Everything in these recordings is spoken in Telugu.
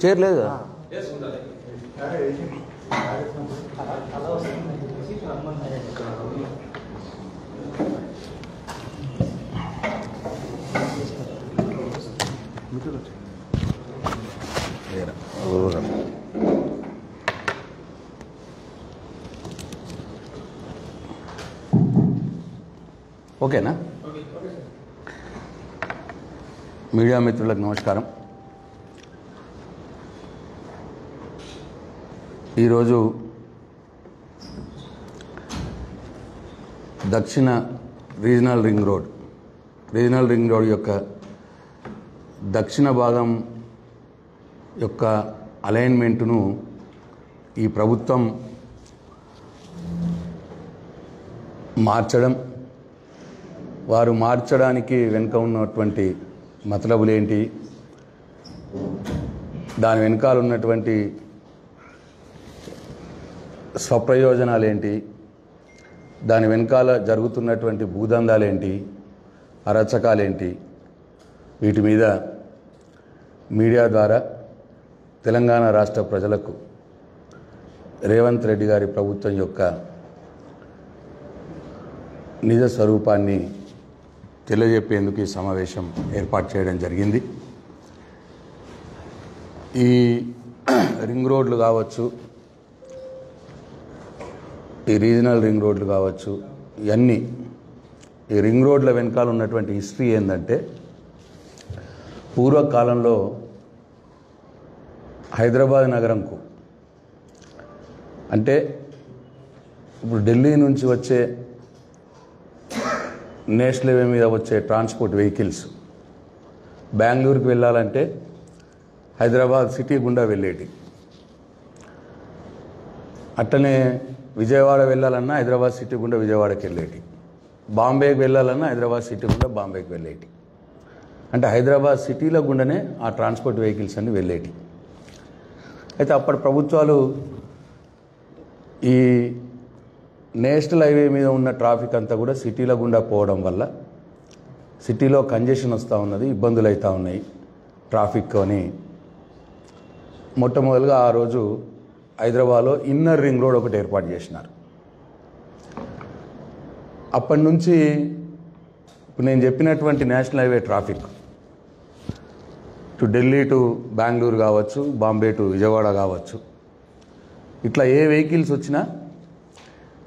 చేరలేదు కదా. ఓకేనా? మీడియా మిత్రులకు నమస్కారం. ఈరోజు దక్షిణ రీజనల్ రింగ్ రోడ్ యొక్క దక్షిణ భాగం యొక్క అలైన్మెంటును ఈ ప్రభుత్వం వారు మార్చడానికి వెనుక ఉన్నటువంటి మతలబులేంటి, దాని వెనకాల ఉన్నటువంటి స్వప్రయోజనాలేంటి, దాని వెనకాల జరుగుతున్నటువంటి భూదందాలేంటి, అరచకాలేంటి, వీటి మీద మీడియా ద్వారా తెలంగాణ రాష్ట్ర ప్రజలకు రేవంత్ రెడ్డి గారి ప్రభుత్వం యొక్క నిజ స్వరూపాన్ని తెలియజెప్పేందుకు ఈ సమావేశం ఏర్పాటు చేయడం జరిగింది. ఈ రింగ్ రోడ్లు కావచ్చు, ఈ రీజనల్ రింగ్ రోడ్లు కావచ్చు, ఇవన్నీ ఈ రింగ్ రోడ్ల వెనకాల ఉన్నటువంటి హిస్టరీ ఏంటంటే, పూర్వకాలంలో హైదరాబాద్ నగరంకు, అంటే ఇప్పుడు ఢిల్లీ నుంచి వచ్చే నేషనల్ హైవే మీద వచ్చే ట్రాన్స్పోర్ట్ వెహికల్స్ బెంగళూరుకి వెళ్ళాలంటే హైదరాబాద్ సిటీ గుండా వెళ్ళేటి, అట్టనే విజయవాడ వెళ్ళాలన్నా హైదరాబాద్ సిటీ గుండా విజయవాడకి వెళ్ళేటి, బాంబేకి వెళ్ళాలన్నా హైదరాబాద్ సిటీ గుండా బాంబేకి వెళ్ళేటి. అంటే హైదరాబాద్ సిటీల గుండానే ఆ ట్రాన్స్పోర్ట్ వెహికల్స్ అన్నీ వెళ్ళేటి. అయితే అప్పటి ప్రభుత్వాలు ఈ నేషనల్ హైవే మీద ఉన్న ట్రాఫిక్ అంతా కూడా సిటీల గుండా పోవడం వల్ల సిటీలో కంజెషన్ వస్తూ ఉన్నది, ఇబ్బందులు అవుతూ ఉన్నాయి ట్రాఫిక్ అని మొట్టమొదటిగా ఆ రోజు హైదరాబాద్లో ఇన్నర్ రింగ్ రోడ్ ఒకటి ఏర్పాటు చేసినారు. అప్పటి నుంచి ఇప్పుడు నేను చెప్పినటువంటి national highway traffic Delhi to Bengaluru కావచ్చు, బాంబే టు విజయవాడ కావచ్చు, ఇట్లా ఏ వెహికల్స్ వచ్చినా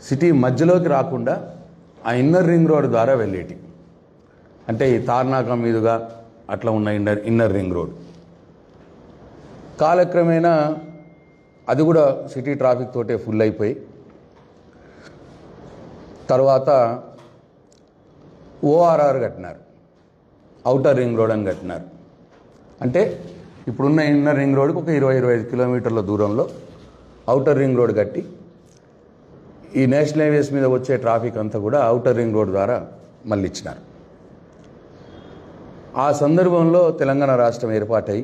సిటీ మధ్యలోకి రాకుండా ఆ ఇన్నర్ రింగ్ రోడ్ ద్వారా వెళ్ళేటి. అంటే ఈ తార్నాక మీదుగా అట్లా ఉన్న ఇన్నర్ రింగ్ రోడ్ కాలక్రమేణా అది కూడా సిటీ ట్రాఫిక్ తోటే ఫుల్ అయిపోయి తర్వాత ఓఆర్ఆర్ కట్టినారు, అవుటర్ రింగ్ రోడ్ అని కట్టినారు. అంటే ఇప్పుడున్న ఇన్నర్ రింగ్ రోడ్కి ఒక 20-25 కిలోమీటర్ల దూరంలో అవుటర్ రింగ్ రోడ్ కట్టి ఈ నేషనల్ హైవేస్ మీద వచ్చే ట్రాఫిక్ అంతా కూడా అవుటర్ రింగ్ రోడ్ ద్వారా మళ్ళీ ఇచ్చినారు. ఆ సందర్భంలో తెలంగాణ రాష్ట్రం ఏర్పాటై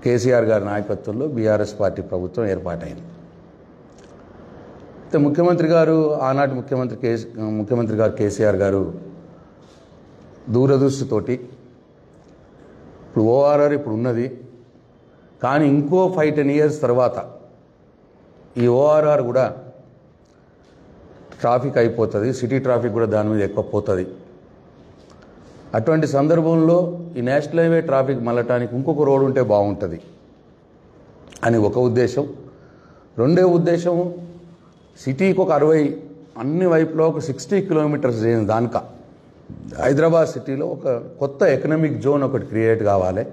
కేసీఆర్ గారి నాయకత్వంలో బీఆర్ఎస్ పార్టీ ప్రభుత్వం ఏర్పాటైంది. అయితే ఆనాటి ముఖ్యమంత్రి గారు కేసీఆర్ గారు దూరదృష్టితోటి ఇప్పుడు ఓఆర్ఆర్ ఇప్పుడు ఉన్నది, కానీ ఇంకో 5-10 years తర్వాత ఈ ఓఆర్ఆర్ కూడా ట్రాఫిక్ అయిపోతుంది, సిటీ ట్రాఫిక్ కూడా దాని మీద ఎక్కువ పోతుంది. అటువంటి సందర్భంలో ఈ నేషనల్ హైవే ట్రాఫిక్ మళ్ళటానికి ఇంకొక రోడ్ ఉంటే బాగుంటుంది అని ఒక ఉద్దేశం. రెండో ఉద్దేశం, సిటీకి ఒక 60 అన్ని వైపులో ఒక 60 కిలోమీటర్స్ దానిక హైదరాబాద్ సిటీలో ఒక కొత్త ఎకనామిక్ జోన్ ఒకటి క్రియేట్ కావాలి.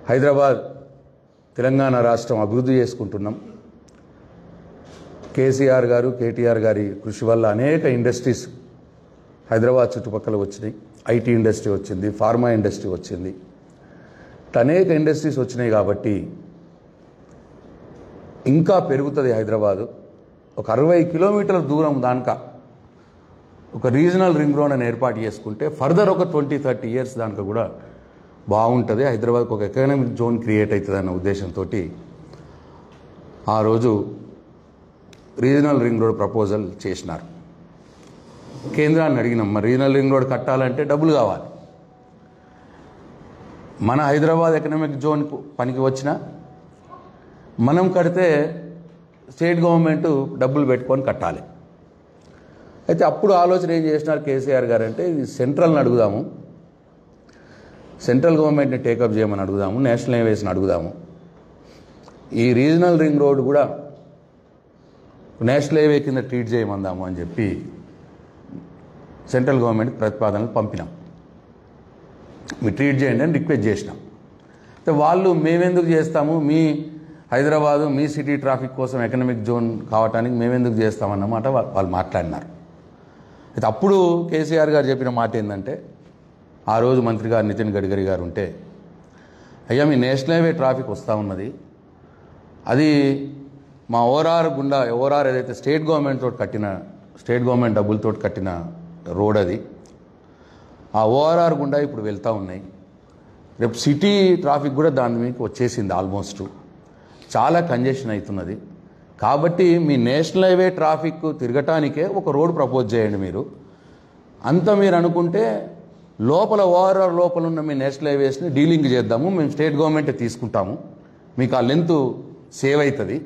హైదరాబాద్ తెలంగాణ రాష్ట్రం అభివృద్ధి చేసుకుంటున్నాం. కేసీఆర్ గారు కేటీఆర్ గారి కృషి వల్ల అనేక ఇండస్ట్రీస్ హైదరాబాద్ చుట్టుపక్కల వచ్చినాయి. ఐటీ ఇండస్ట్రీ వచ్చింది, ఫార్మా ఇండస్ట్రీ వచ్చింది, అనేక ఇండస్ట్రీస్ వచ్చినాయి. కాబట్టి ఇంకా పెరుగుతుంది హైదరాబాదు. ఒక 60 కిలోమీటర్ల దూరం దానిక ఒక రీజనల్ రింగ్ రోడ్ అని ఏర్పాటు చేసుకుంటే ఫర్దర్ ఒక 20-30 years దానిక కూడా బాగుంటుంది. హైదరాబాద్కి ఒక ఎకనామిక్ జోన్ క్రియేట్ అవుతుంది అన్న ఉద్దేశంతో ఆ రోజు రీజనల్ రింగ్ రోడ్ ప్రపోజల్ చేసినారు. కేంద్రాన్ని అడిగినాం, మరి రీజనల్ రింగ్ రోడ్ కట్టాలంటే డబ్బులు కావాలి. మన హైదరాబాద్ ఎకనామిక్ జోన్ పనికి వచ్చిన మనం కడితే స్టేట్ గవర్నమెంట్ డబ్బులు పెట్టుకొని కట్టాలి. అయితే అప్పుడు ఆలోచన ఏం చేసినారు కేసీఆర్ గారు అంటే ఇది సెంట్రల్ని అడుగుదాము, సెంట్రల్ గవర్నమెంట్ని టేకప్ చేయమని అడుగుదాము, నేషనల్ హైవేస్ని అడుగుదాము, ఈ రీజనల్ రింగ్ రోడ్ కూడా నేషనల్ హైవే కింద ట్రీట్ చేయమందాము అని చెప్పి సెంట్రల్ గవర్నమెంట్ ప్రతిపాదనలు పంపినాం. మీరు ట్రీట్ చేయండి అని రిక్వెస్ట్ చేసినాం. అయితే వాళ్ళు మేమెందుకు చేస్తాము, మీ హైదరాబాదు మీ సిటీ ట్రాఫిక్ కోసం ఎకనామిక్ జోన్ కావటానికి మేమెందుకు చేస్తామన్నమాట వాళ్ళు మాట్లాడినారు. అయితే అప్పుడు కేసీఆర్ గారు చెప్పిన మాట ఏంటంటే, ఆ రోజు మంత్రి గారు నితిన్ గడ్కరీ గారు ఉంటే, అయ్యా మీ నేషనల్ హైవే ట్రాఫిక్ వస్తూ ఉన్నది, అది మా ఓఆర్ఆర్ ఏదైతే స్టేట్ గవర్నమెంట్ డబ్బులతో కట్టిన రోడ్ అది, ఆ ఓఆర్ఆర్ గుండా ఇప్పుడు వెళ్తూ ఉన్నాయి. రేపు సిటీ ట్రాఫిక్ కూడా దాని మీకు వచ్చేసింది, ఆల్మోస్ట్ చాలా కంజెషన్ అవుతున్నది. కాబట్టి మీ నేషనల్ హైవే ట్రాఫిక్ తిరగటానికే ఒక రోడ్ ప్రపోజ్ చేయండి. మీరు అంతా మీరు అనుకుంటే లోపల ఓఆర్ఆర్ లోపల ఉన్న మీ నేషనల్ హైవేస్ని డీలింగ్ చేద్దాము, మేము స్టేట్ గవర్నమెంట్ తీసుకుంటాము, మీకు ఆ లెంత్ సేవ్ అవుతుంది,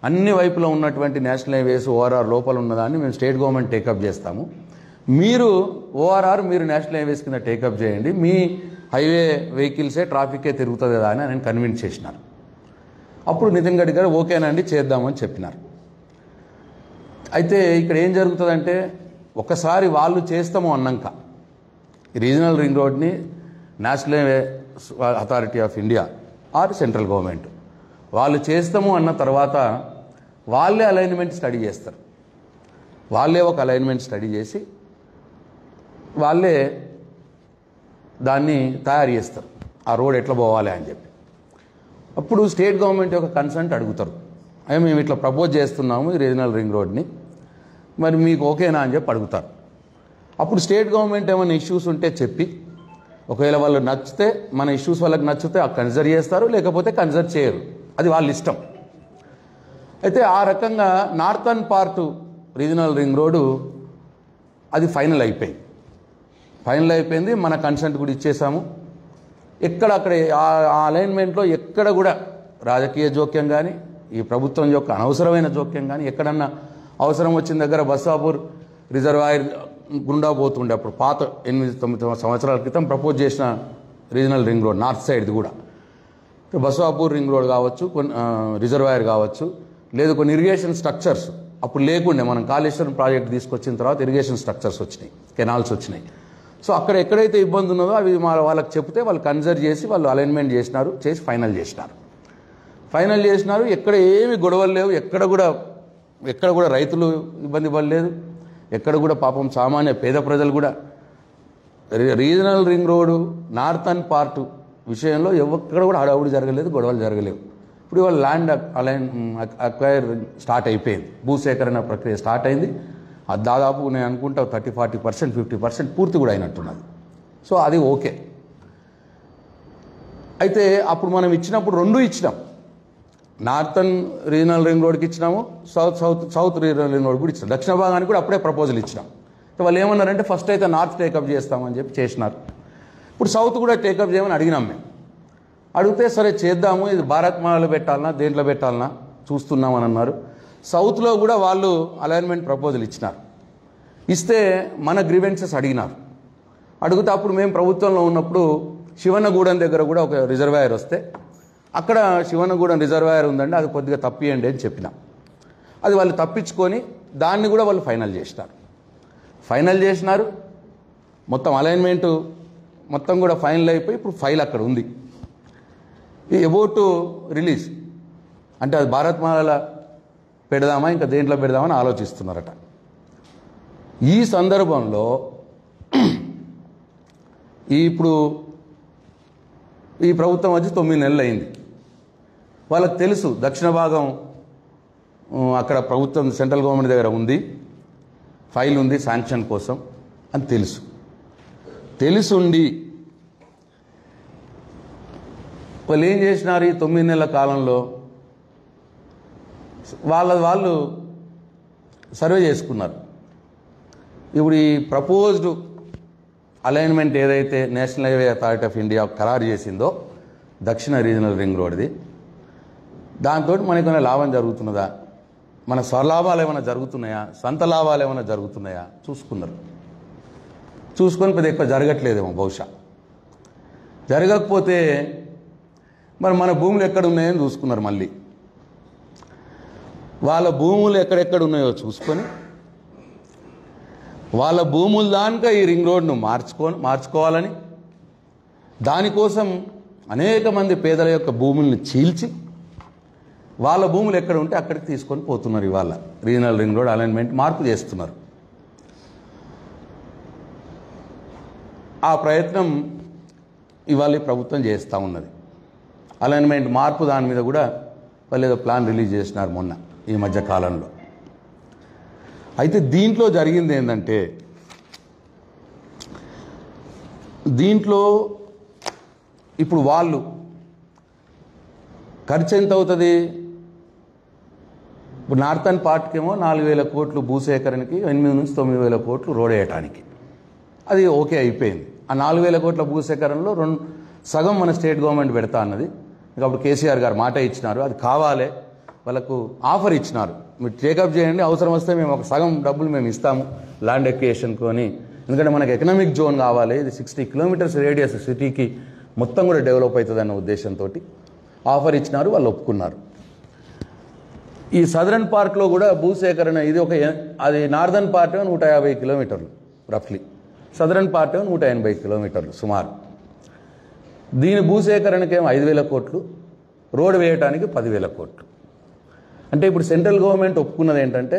అన్ని వైపులో ఉన్నటువంటి నేషనల్ హైవేస్ ఓఆర్ఆర్ లోపల ఉన్నదాన్ని మేము స్టేట్ గవర్నమెంట్ టేకప్ చేస్తాము, మీరు ఓఆర్ఆర్ మీరు నేషనల్ హైవేస్ కింద టేకప్ చేయండి, మీ హైవే వెహికల్సే ట్రాఫికే తిరుగుతుంది కదా అని నేను కన్విన్స్ చేసినారు. అప్పుడు నితిన్ గడ్కరీ గారు ఓకేనండి చేద్దామని చెప్పినారు. అయితే ఇక్కడ ఏం జరుగుతుందంటే, ఒకసారి వాళ్ళు చేస్తాము అన్నాక రీజనల్ రింగ్ రోడ్ని national highway authority of India or central government వాళ్ళు చేస్తాము అన్న తర్వాత వాళ్ళే అలైన్మెంట్ స్టడీ చేస్తారు. వాళ్ళే ఒక అలైన్మెంట్ స్టడీ చేసి వాళ్ళే దాన్ని తయారు చేస్తారు, ఆ రోడ్ ఎట్లా పోవాలి అని చెప్పి. అప్పుడు స్టేట్ గవర్నమెంట్ యొక్క కన్సెంట్ అడుగుతారు, అయ్యా మేము ఇట్లా ప్రపోజ్ చేస్తున్నాము ఈ రీజనల్ రింగ్ రోడ్ని, మరి మీకు ఓకేనా అని చెప్పి అడుగుతారు. అప్పుడు స్టేట్ గవర్నమెంట్ ఏమైనా ఇష్యూస్ ఉంటే చెప్పి, ఒకవేళ వాళ్ళు నచ్చితే మన ఇష్యూస్ వాళ్ళకి నచ్చితే కన్సిడర్ చేస్తారు, లేకపోతే కన్సిడర్ చేయరు, అది వాళ్ళ ఇష్టం. అయితే ఆ రకంగా northern part regional ring road అది ఫైనల్ అయిపోయింది. మన కన్సెంట్ కూడా ఇచ్చేసాము. అక్కడ ఆ అలైన్మెంట్లో ఎక్కడ కూడా రాజకీయ జోక్యం కానీ, ఈ ప్రభుత్వం యొక్క అనవసరమైన జోక్యం కానీ, ఎక్కడన్నా అవసరం వచ్చిన దగ్గర బస్వాపూర్ రిజర్వాయర్ గుండా పోతుండే, అప్పుడు పాత 8-9 సంవత్సరాల క్రితం ప్రపోజ్ చేసిన రీజనల్ రింగ్ రోడ్ నార్త్ సైడ్ది కూడా బస్వాపూర్ రింగ్ రోడ్ కావచ్చు, కొన్ని రిజర్వాయర్ కావచ్చు, లేదు కొన్ని ఇరిగేషన్ స్ట్రక్చర్స్ అప్పుడు లేకుండే, మనం కాళేశ్వరం ప్రాజెక్ట్ తీసుకొచ్చిన తర్వాత ఇరిగేషన్ స్ట్రక్చర్స్ వచ్చినాయి, కెనాల్స్ వచ్చినాయి. సో అక్కడ ఎక్కడైతే ఇబ్బంది ఉన్నదో అవి వాళ్ళకి చెప్తే వాళ్ళు కన్సిడర్ చేసి వాళ్ళు అలైన్మెంట్ చేసి ఫైనల్ చేసినారు. ఎక్కడ ఏమి గొడవలు లేవు, ఎక్కడ కూడా రైతులు ఇబ్బంది పడలేదు, ఎక్కడ కూడా పాపం సామాన్య పేద ప్రజలు కూడా regional ring road northern part విషయంలో ఎక్కడ కూడా హడావుడి జరగలేదు, గొడవలు జరగలేవు. ఇప్పుడు ఇవాళ ల్యాండ్ అక్వైర్ స్టార్ట్ అయిపోయింది, భూసేకరణ ప్రక్రియ స్టార్ట్ అయింది. అది దాదాపు నేను అనుకుంటా 30-40%, 50% పూర్తి కూడా అయినట్టున్నది. సో అది ఓకే. అయితే అప్పుడు మనం ఇచ్చినప్పుడు రెండు ఇచ్చినాం, నార్థన్ రీజనల్ రింగ్ రోడ్కి ఇచ్చినాము, సౌత్ రీజనల్ రింగ్ రోడ్ కూడా ఇచ్చినాం, దక్షిణ భాగానికి కూడా అప్పుడే ప్రపోజల్ ఇచ్చినాం. వాళ్ళు ఏమన్నారంటే ఫస్ట్ అయితే నార్త్ టేకప్ చేస్తామని చెప్పి చేసినారు. ఇప్పుడు సౌత్ కూడా టేకప్ చేయమని అడిగినాం మేము. అడిగితే సరే చేద్దాము, ఇది భారత్ మాలలో పెట్టాలన్నా దేంట్లో పెట్టాలన్నా చూస్తున్నామని అన్నారు. సౌత్లో కూడా వాళ్ళు అలైన్మెంట్ ప్రపోజల్ ఇచ్చినారు. ఇస్తే మన గ్రీవెన్సెస్ అడిగితే అప్పుడు మేము ప్రభుత్వంలో ఉన్నప్పుడు శివన్నగూడెం దగ్గర కూడా ఒక రిజర్వాయర్ వస్తే అక్కడ శివన్నగూడెం రిజర్వాయర్ ఉందండి, అది కొద్దిగా తప్పియండి అని చెప్పినాం. అది వాళ్ళు తప్పించుకొని దాన్ని కూడా వాళ్ళు ఫైనల్ చేసినారు. మొత్తం అలైన్మెంటు మొత్తం కూడా ఫైనల్ అయిపోయి ఇప్పుడు ఫైల్ అక్కడ ఉంది. ఈ అబౌట్ రిలీజ్ అంటే అది భారత్ మాల పెడదామా ఇంకా దేంట్లో పెడదామని ఆలోచిస్తున్నారట. ఈ సందర్భంలో ఇప్పుడు ఈ ప్రభుత్వం వచ్చి 9 నెలలు అయింది. వాళ్ళకి తెలుసు దక్షిణ భాగం అక్కడ ప్రభుత్వం సెంట్రల్ గవర్నమెంట్ దగ్గర ఉంది, ఫైల్ ఉంది శాంక్షన్ కోసం అని తెలుసుండి వాళ్ళు ఏం చేసినారు, ఈ 9 నెలల కాలంలో వాళ్ళు సర్వే చేసుకున్నారు. ఇప్పుడు ఈ ప్రపోజ్డ్ అలైన్మెంట్ ఏదైతే national highway authority of India ఖరారు చేసిందో దక్షిణ రీజనల్ రింగ్ రోడ్ది, దాంతో మనకు ఏమైనా లాభం జరుగుతున్నదా, మన స్వలాభాలు ఏమైనా జరుగుతున్నాయా, సొంత లాభాలు ఏమైనా జరుగుతున్నాయా చూసుకున్నారు. చూసుకొని పెద్ద ఎక్కువ జరగట్లేదేమో బహుశా. జరగకపోతే మరి మన భూములు ఎక్కడ ఉన్నాయని చూసుకున్నారు. మళ్ళీ వాళ్ళ భూములు ఎక్కడెక్కడ ఉన్నాయో చూసుకొని వాళ్ళ భూముల దానిక ఈ రింగ్ రోడ్ను మార్చుకోవాలని, దానికోసం అనేక మంది పేదల యొక్క భూముల్ని చీల్చి వాళ్ళ భూములు ఎక్కడ ఉంటే అక్కడికి తీసుకొని పోతున్నారు. ఇవాళ రీజనల్ రింగ్ రోడ్ అలైన్మెంట్ మార్పు చేస్తున్నారు. ఆ ప్రయత్నం ఇవాళ ప్రభుత్వం చేస్తూ ఉన్నది. అలైన్మెంట్ మార్పు దాని మీద కూడా వాళ్ళు ఏదో ప్లాన్ రిలీజ్ చేసినారు మొన్న ఈ మధ్య కాలంలో. అయితే దీంట్లో జరిగింది ఏంటంటే, దీంట్లో ఇప్పుడు వాళ్ళు ఖర్చు ఎంత అవుతుంది? ఇప్పుడు నార్థన్ పార్ట్కేమో 4,000 కోట్లు భూసేకరణకి, 8 నుంచి 9,000 కోట్లు రోడ్ వేయటానికి. అది ఓకే అయిపోయింది. ఆ 4,000 కోట్ల భూసేకరణలో సగం మన స్టేట్ గవర్నమెంట్ పెడతా అన్నది. అప్పుడు కేసీఆర్ గారు మాట ఇచ్చినారు, అది కావాలి, వాళ్ళకు ఆఫర్ ఇచ్చినారు, మీరు టేకప్ చేయండి, అవసరం వస్తే మేము ఒక సగం డబ్బులు మేము ఇస్తాము ల్యాండ్ ఎక్విజిషన్కు అని. ఎందుకంటే మనకు ఎకనామిక్ జోన్ కావాలి, ఇది 60 కిలోమీటర్స్ రేడియస్ సిటీకి మొత్తం కూడా డెవలప్ అవుతుంది అన్న ఉద్దేశంతో ఆఫర్ ఇచ్చినారు. వాళ్ళు ఒప్పుకున్నారు. ఈ సదరన్ పార్క్లో కూడా భూసేకరణ ఇది అది నార్దర్న్ పార్ట్ 150 కిలోమీటర్లు రఫ్లీ, సదరన్ పార్ట్ 180 కిలోమీటర్లు సుమారు. దీని భూసేకరణకేమో 5,000 కోట్లు, రోడ్డు వేయటానికి 10,000 కోట్లు. అంటే ఇప్పుడు సెంట్రల్ గవర్నమెంట్ ఒప్పుకున్నది ఏంటంటే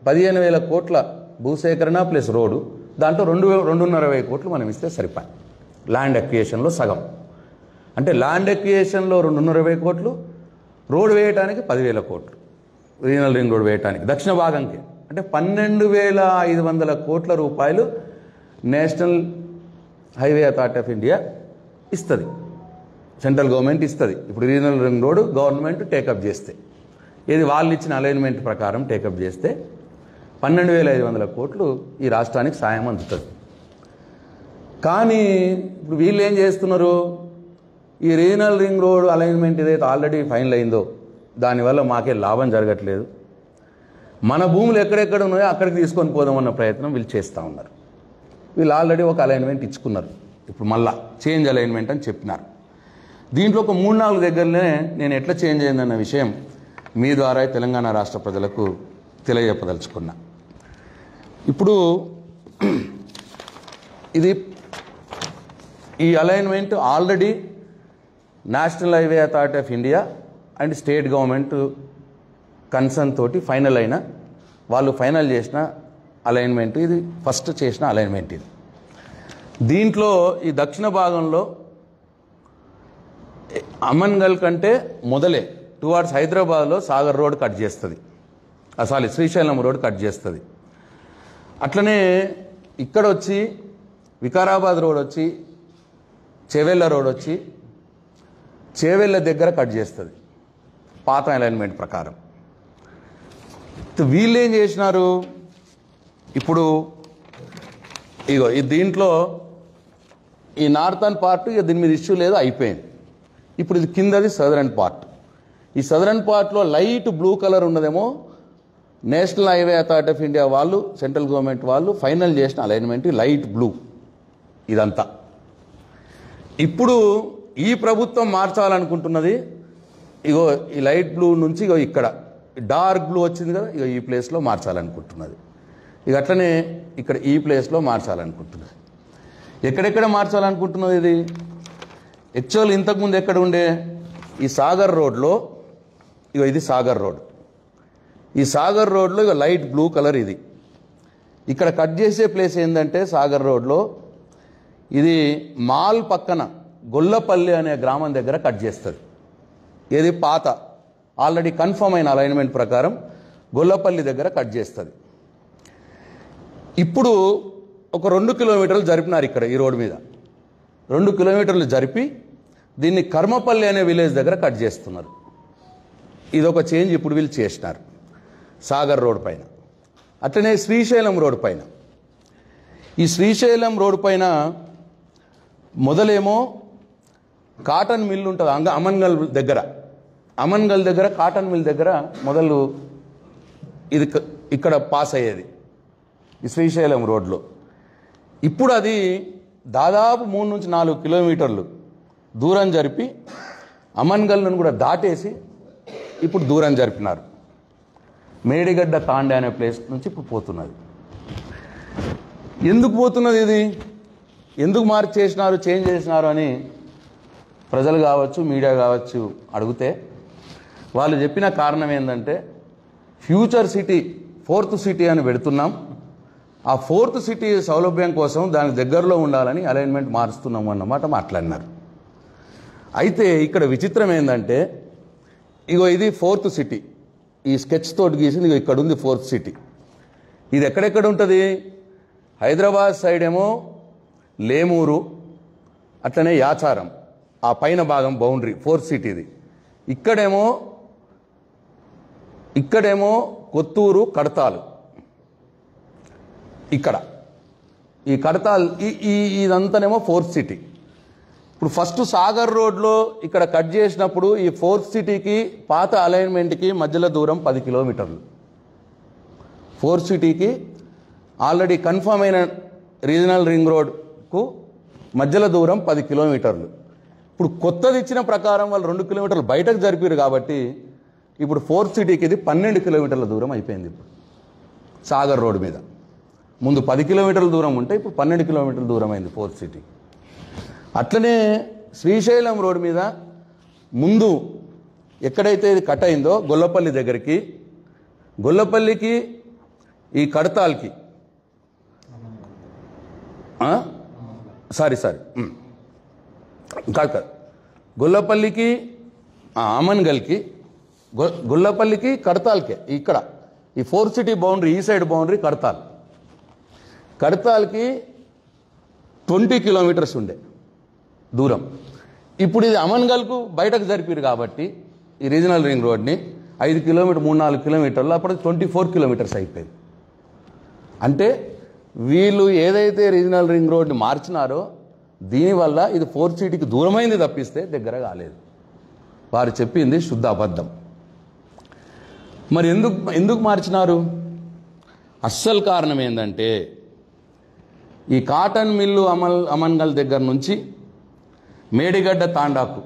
15,000 కోట్ల భూసేకరణ ప్లస్ రోడ్డు, దాంట్లో 2,220 కోట్లు మనం ఇస్తే సరిపోయి ల్యాండ్ ఎక్విజిషన్లో సగం. అంటే ల్యాండ్ ఎక్విజిషన్లో 220 కోట్లు, రోడ్డు వేయటానికి 10,000 కోట్లు, రీజనల్ రింగ్ రోడ్ వేయటానికి దక్షిణ భాగంకి. అంటే 12,500 కోట్ల రూపాయలు national highway authority of India ఇస్తుంది, సెంట్రల్ గవర్నమెంట్ ఇస్తుంది. ఇప్పుడు regional ring road government take up చేస్తే, ఇది వాళ్ళు ఇచ్చిన అలైన్మెంట్ ప్రకారం టేకప్ చేస్తే 12,500 కోట్లు ఈ రాష్ట్రానికి సాయం అందుతుంది. కానీ ఇప్పుడు వీళ్ళు ఏం చేస్తున్నారు, ఈ రీజనల్ రింగ్ రోడ్ అలైన్మెంట్ ఏదైతే ఆల్రెడీ ఫైనల్ అయిందో దానివల్ల మాకే లాభం జరగట్లేదు, మన భూములు ఎక్కడెక్కడ ఉన్నాయో అక్కడికి తీసుకొని పోదామన్న ప్రయత్నం వీళ్ళు చేస్తూ ఉన్నారు. వీళ్ళు ఆల్రెడీ ఒక అలైన్మెంట్ ఇచ్చుకున్నారు, ఇప్పుడు మళ్ళా చేంజ్ అలైన్మెంట్ అని చెప్పినారు. దీంట్లో ఒక 3-4 దగ్గరనే నేను ఎట్లా చేంజ్ అయిందన్న విషయం మీ ద్వారా తెలంగాణ రాష్ట్ర ప్రజలకు తెలియజెప్పదలుచుకున్నా. ఇప్పుడు ఈ alignment already national highway authority of India and state government concern తోటి ఫైనల్ అయిన, వాళ్ళు ఫైనల్ చేసిన అలైన్మెంట్ ఇది, ఫస్ట్ చేసిన అలైన్మెంట్ ఇది. దీంట్లో ఈ దక్షిణ భాగంలో అమన్గల్ కంటే మొదలే టువార్డ్స్ హైదరాబాద్లో సాగర్ రోడ్ కట్ చేస్తుంది, శ్రీశైలం రోడ్ కట్ చేస్తుంది. అట్లనే ఇక్కడ వచ్చి వికారాబాద్ రోడ్ వచ్చి చేవెళ్ళ రోడ్ వచ్చి చేవెళ్ళ దగ్గర కట్ చేస్తుంది పాత అలైన్మెంట్ ప్రకారం. వీళ్ళు ఏం చేసినారు, ఇప్పుడు ఇగో దీంట్లో ఈ నార్థన్ పార్ట్ దీని మీద ఇష్యూ లేదు, అయిపోయింది. ఇప్పుడు ఇది కిందది సదరన్ పార్ట్. ఈ సదరన్ పార్ట్లో లైట్ బ్లూ కలర్ ఉన్నదేమో national highway authority of India వాళ్ళు, సెంట్రల్ గవర్నమెంట్ వాళ్ళు ఫైనల్ చేసిన అలైన్మెంట్ లైట్ బ్లూ ఇదంతా. ఇప్పుడు ఈ ప్రభుత్వం మార్చాలనుకుంటున్నది ఇగో ఈ లైట్ బ్లూ నుంచి ఇగో ఇక్కడ డార్క్ బ్లూ వచ్చింది కదా, ఇగో ఈ ప్లేస్లో మార్చాలనుకుంటున్నది. ఇక అట్లనే ఇక్కడ ఈ ప్లేస్లో మార్చాలనుకుంటున్నది. ఎక్కడెక్కడ మార్చాలనుకుంటున్నది ఇది? యాక్చువల్ ఇంతకుముందు ఎక్కడ ఉండే ఈ సాగర్ రోడ్లో, ఇగో ఇది సాగర్ రోడ్, ఈ సాగర్ రోడ్లో ఇక లైట్ బ్లూ కలర్ ఇది. ఇక్కడ కట్ చేసే ప్లేస్ ఏంటంటే సాగర్ రోడ్లో ఇది మాల్ పక్కన గొల్లపల్లి అనే గ్రామం దగ్గర కట్ చేస్తుంది. ఇది పాత ఆల్రెడీ కన్ఫర్మ్ అయిన అలైన్మెంట్ ప్రకారం గొల్లపల్లి దగ్గర కట్ చేస్తుంది. ఇప్పుడు ఒక 2 కిలోమీటర్లు జరిపినారు ఇక్కడ ఈ రోడ్డు మీద, 2 కిలోమీటర్లు జరిపి దీన్ని కర్మపల్లి అనే విలేజ్ దగ్గర కట్ చేస్తున్నారు. ఇదొక చేంజ్ ఇప్పుడు వీళ్ళు చేసినారు సాగర్ రోడ్ పైన. అట్లనే శ్రీశైలం రోడ్ పైన ఈ శ్రీశైలం రోడ్డు పైన మొదలేమో కాటన్ మిల్ ఉంటుంది అమన్గల్ దగ్గర కాటన్ మిల్ దగ్గర మొదలు ఇది ఇక్కడ పాస్ అయ్యేది ఈ శ్రీశైలం రోడ్లో. ఇప్పుడు అది దాదాపు 3 నుంచి 4 కిలోమీటర్లు దూరం జరిపి అమన్గల్ను కూడా దాటేసి ఇప్పుడు దూరం జరిపినారు. మేడిగడ్డ తాండే అనే ప్లేస్ నుంచి ఇప్పుడు పోతున్నది. ఎందుకు పోతున్నది ఇది, ఎందుకు మార్చేసినారు, చేంజ్ చేసినారు అని ప్రజలు కావచ్చు, మీడియా కావచ్చు అడిగితే వాళ్ళు చెప్పిన కారణం ఏంటంటే ఫ్యూచర్ సిటీ 4th సిటీ అని పెడుతున్నాం, ఆ 4th సిటీ సౌలభ్యం కోసం దానికి దగ్గరలో ఉండాలని అలైన్మెంట్ మారుస్తున్నాము అన్నమాట మాట్లాడినారు. అయితే ఇక్కడ విచిత్రం ఏంటంటే ఇగో ఇది 4th సిటీ, ఈ స్కెచ్ తోటి గీసింది ఇగో ఇక్కడ ఉంది 4th సిటీ. ఇది ఎక్కడెక్కడ ఉంటుంది, హైదరాబాద్ సైడ్ ఏమో లేమూరు, అట్లనే యాచారం, ఆ పైన భాగం బౌండరీ 4th సిటీది. ఇక్కడేమో కొత్తూరు, కడతాలు, ఇక్కడ ఈ కడతాల్ ఇదంతానేమో 4th సిటీ. ఇప్పుడు ఫస్ట్ సాగర్ రోడ్లో ఇక్కడ కట్ చేసినప్పుడు ఈ 4th సిటీకి పాత అలైన్మెంట్కి మధ్యలో దూరం 10 కిలోమీటర్లు. 4th సిటీకి ఆల్రెడీ కన్ఫర్మ్ అయిన రీజనల్ రింగ్ రోడ్కు మధ్యలో దూరం 10 కిలోమీటర్లు. ఇప్పుడు కొత్తది ఇచ్చిన ప్రకారం వాళ్ళు 2 కిలోమీటర్లు బయటకు జరిపారు కాబట్టి ఇప్పుడు 4th సిటీకి ఇది 12 కిలోమీటర్ల దూరం అయిపోయింది. ఇప్పుడు సాగర్ రోడ్ మీద ముందు 10 కిలోమీటర్ల దూరం ఉంటే ఇప్పుడు 12 కిలోమీటర్ల దూరం అయింది 4th సిటీ. అట్లనే శ్రీశైలం రోడ్ మీద ముందు ఎక్కడైతే ఇది కట్ అయిందో గొల్లపల్లి దగ్గరికి, గొల్లపల్లికి ఈ కడతాల్కి సారీ కాదు గొల్లపల్లికి అమన్గల్కి, గొల్లపల్లికి కడతాల్కే ఇక్కడ ఈ 4th సిటీ బౌండరీ, ఈ సైడ్ బౌండరీ కడతాల్కి 20 కిలోమీటర్స్ ఉండే దూరం. ఇప్పుడు ఇది అమన్గల్కు బయటకు జరిపారు కాబట్టి ఈ రీజనల్ రింగ్ రోడ్ని 5 కిలోమీటర్ 3-4 కిలోమీటర్లు అప్పటికి 24 కిలోమీటర్స్ అయిపోయింది. అంటే వీళ్ళు ఏదైతే రీజనల్ రింగ్ రోడ్ని మార్చినారో దీనివల్ల ఇది 4th సిటీకి దూరమైంది తప్పిస్తే దగ్గర కాలేదు. వారు చెప్పింది శుద్ధ అబద్ధం. మరి ఎందుకు మార్చినారు? అస్సలు కారణం ఏంటంటే ఈ కాటన్ మిల్లు అమన్గల్ దగ్గర నుంచి మేడిగడ్డ తాండాకు,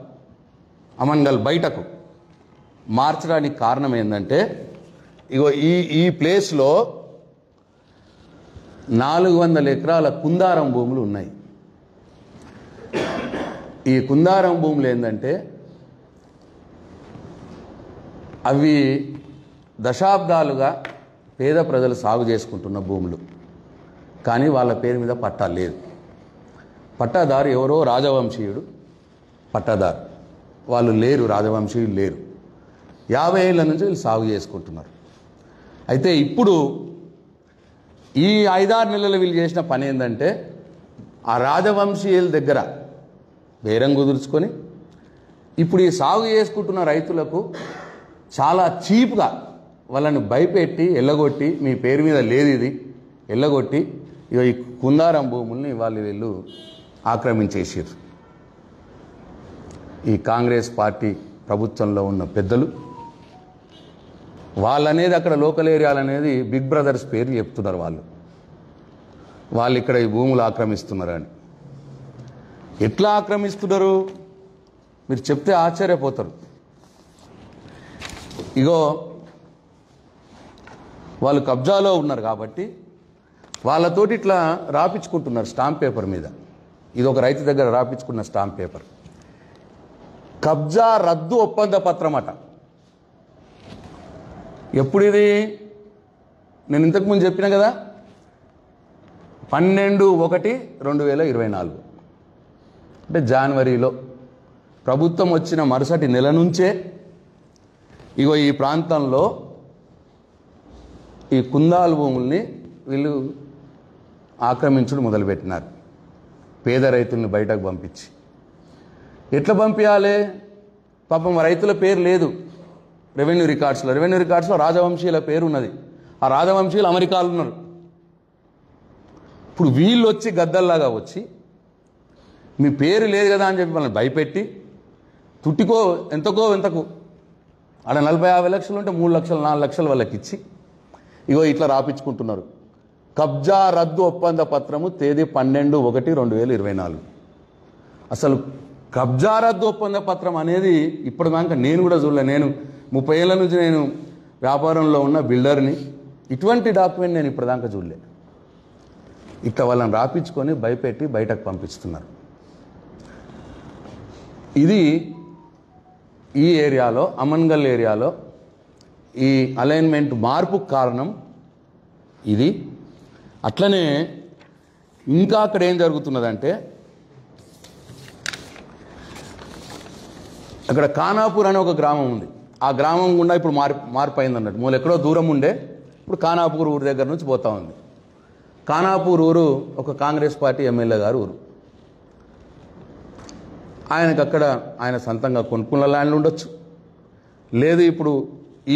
అమన్గల్ బయటకు మార్చడానికి కారణం ఏంటంటే ఇగో ఈ ప్లేస్లో 400 ఎకరాల కుందారం భూములు ఉన్నాయి. ఈ కుందారం భూములు ఏంటంటే అవి దశాబ్దాలుగా పేద ప్రజలు సాగు చేసుకుంటున్న భూములు, కానీ వాళ్ళ పేరు మీద పట్టా లేదు. పట్టాదారు ఎవరో రాజవంశీయుడు పట్టాదారు, వాళ్ళు లేరు, రాజవంశీయులు లేరు. 50 ఏళ్ళ నుంచి వీళ్ళు సాగు చేసుకుంటున్నారు. అయితే ఇప్పుడు ఈ 5-6 నెలలు వీళ్ళు చేసిన పని ఏంటంటే ఆ రాజవంశీయుల దగ్గర బేరం కుదుర్చుకొని ఇప్పుడు ఈ సాగు చేసుకుంటున్న రైతులకు చాలా చీప్గా వాళ్ళని భయపెట్టి ఎల్లగొట్టి, మీ పేరు మీద లేదు ఇది ఎల్లగొట్టి ఈ కుందారం భూముల్ని వీళ్ళు ఆక్రమించేసారు. ఈ కాంగ్రెస్ పార్టీ ప్రభుత్వంలో ఉన్న పెద్దలు వాళ్ళనేది అక్కడ లోకల్ ఏరియాలు అనేది బిగ్ బ్రదర్స్ పేరు చెప్తున్నారు. వాళ్ళు ఇక్కడ ఈ భూములు ఆక్రమిస్తున్నారని. ఎట్లా ఆక్రమిస్తున్నారు మీరు చెప్తే ఆశ్చర్యపోతారు. ఇగో వాళ్ళు కబ్జాలో ఉన్నారు కాబట్టి వాళ్ళతోటి ఇట్లా రాపించుకుంటున్నారు స్టాంప్ పేపర్ మీద. ఇది ఒక రైతు దగ్గర రాపించుకున్న స్టాంప్ పేపర్. కబ్జా రద్దు ఒప్పంద పత్రం అట. ఎప్పుడు ఇది? నేను ఇంతకుముందు చెప్పిన కదా, 12/1/2024 అంటే జనవరిలో ప్రభుత్వం వచ్చిన మరుసటి నెల నుంచే ఇగో ఈ ప్రాంతంలో ఈ కుందాల భూముల్ని వీళ్ళు ఆక్రమించడం మొదలుపెట్టినారు. పేద రైతుల్ని బయటకు పంపించి ఎట్లా పంపించాలి? పాపం రైతుల పేరు లేదు రెవెన్యూ రికార్డ్స్లో రాజవంశీయుల పేరు ఉన్నది. ఆ రాజవంశీయులు అమెరికాలో ఉన్నారు. ఇప్పుడు వీళ్ళు వచ్చి గద్దల్లాగా వచ్చి మీ పేరు లేదు కదా అని చెప్పి వాళ్ళని భయపెట్టి తుట్టికో ఎంతకు ఆడ 40-50 లక్షలు ఉంటే 3 లక్షలు 4 లక్షలు వాళ్ళకి ఇచ్చి ఇగో ఇట్లా రాపించుకుంటున్నారు. కబ్జా రద్దు ఒప్పంద పత్రము తేదీ 12/1/2024. అసలు కబ్జా రద్దు ఒప్పంద పత్రం అనేది ఇప్పటిదాకా నేను కూడా చూడలే. నేను 30 ఏళ్ళ నుంచి నేను వ్యాపారంలో ఉన్న బిల్డర్ని. ఇటువంటి డాక్యుమెంట్ నేను ఇప్పటిదాకా చూడలే. ఇట్లా వాళ్ళని రాపించుకొని భయపెట్టి బయటకు పంపిస్తున్నారు. ఇది ఈ ఏరియాలో అమన్గల్ ఏరియాలో ఈ అలైన్మెంట్ మార్పుకు కారణం ఇది. అట్లనే ఇంకా అక్కడ ఏం జరుగుతున్నదంటే అక్కడ ఖానాపూర్ అనే ఒక గ్రామం ఉంది. ఆ గ్రామం గుండా ఇప్పుడు మార్పు అయింది అన్నట్టు. మూలు ఎక్కడో దూరం ఉండే ఇప్పుడు ఖానాపూర్ ఊరు దగ్గర నుంచి పోతా ఉంది. ఖానాపూర్ ఊరు ఒక కాంగ్రెస్ పార్టీ ఎమ్మెల్యే గారు ఊరు. ఆయనకు అక్కడ ఆయన సొంతంగా కొనుక్కున్న ల్యాండ్లు ఉండొచ్చు, లేదు ఇప్పుడు